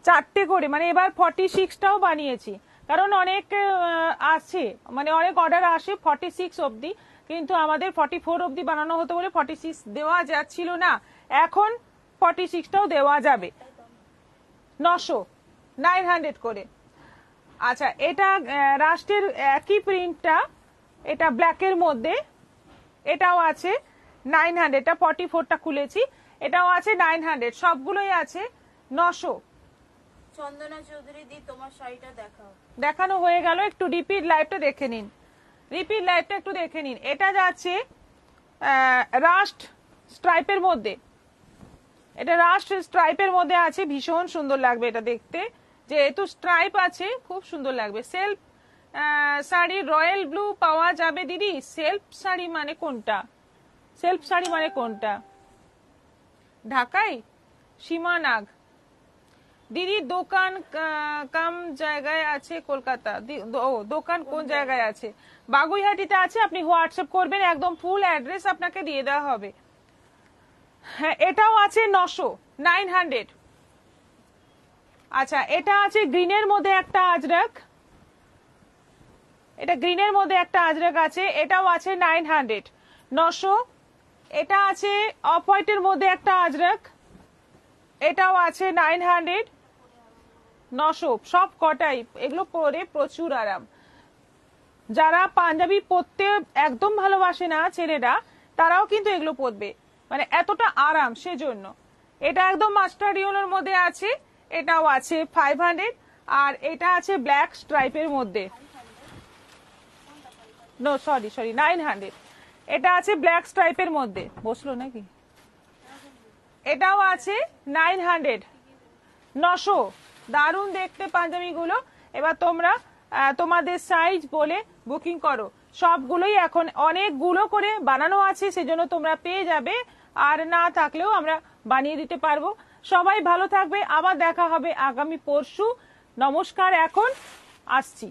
A: চারটে করে, মানে এবার 46টাও বানিয়েছি, কারণ অনেক আছে, মানে অনেক অর্ডার আসে 46 অবধি, কিন্তু আমাদের 44 অবধি বানানো হতো বলে 46 দেওয়া যাচ্ছিল না, এখন 46টাও দেওয়া যাবে। 900, 900 করে। আচ্ছা, এটা রাষ্ট্রের একই প্রিন্টটা, এটা ব্ল্যাকের মধ্যে, এটাও আছে 900। এটা 44টা খুলেছি, এটাও আছে 900, সবগুলোই আছে 900।
B: চন্দনা চৌধুরী দি, তোমার শাড়িটা দেখাও।
A: দেখানো হয়ে গেল, একটু রিপিট লাইভটা দেখে নিন, রিপিট লাইভটা একটু দেখে নিন। এটা যাচ্ছে রাস্ট স্ট্রাইপের মধ্যে, এটা রাস্ট স্ট্রাইপের মধ্যে আছে, ভীষণ সুন্দর লাগবে এটা দেখতে, যেহেতু স্ট্রাইপ আছে খুব সুন্দর লাগবে। সেলফ শাড়ি রয়্যাল ব্লু পাওয়া যাবে দিদি? সেলফ শাড়ি মানে কোনটা? সেলফ শাড়ি মানে কোনটা? ঢাকাই? সীমা নাগ, দিদির দোকান কাম জায়গায় আছে কলকাতা। দোকান কোন জায়গায় আছে? বাগুইহাটিতে আছে। আপনি হোয়াটসঅ্যাপ করবেন, একদম ফুল অ্যাড্রেস আপনাকে দিয়ে দেওয়া হবে। হ্যাঁ, এটাও আছে 900। আচ্ছা, এটা আছে গ্রিনের মধ্যে একটা আজরাক, এটা গ্রিনের মধ্যে একটা আজরাক আছে, এটাও আছে 900। এটা আছে অফ হোয়াইটের মধ্যে একটা আজরাক, এটাও আছে 900। সব কটাই এগুলো পরে প্রচুর আরাম। যারা পাঞ্জাবি পরতে একদম ভালোবাসে না ছেলেরা, তারাও কিন্তু এগুলো পরবে, মানে এতটা আরাম সেজন্য। এটা একদম মাস্টার্ড ইয়েলোর মধ্যে আছে, এটাও আছে 500। আর এটা আছে ব্ল্যাক স্ট্রাইপের মধ্যে, নো সরি 900। এটা আছে ব্ল্যাক স্ট্রাইপের মধ্যে, বসলো নাকি? এটাও আছে 900। দারুণ দেখতে পাঞ্জাবিগুলো। এবার তোমরা তোমাদের সাইজ বলে বুকিং করো। সবগুলোই এখন অনেকগুলো করে বানানো আছে, সেজন্য তোমরা পেয়ে যাবে। আর না থাকলেও আমরা বানিয়ে দিতে পারবো। সবাই ভালো থাকবে, আবার দেখা হবে আগামী পরশু। নমস্কার, এখন আসছি।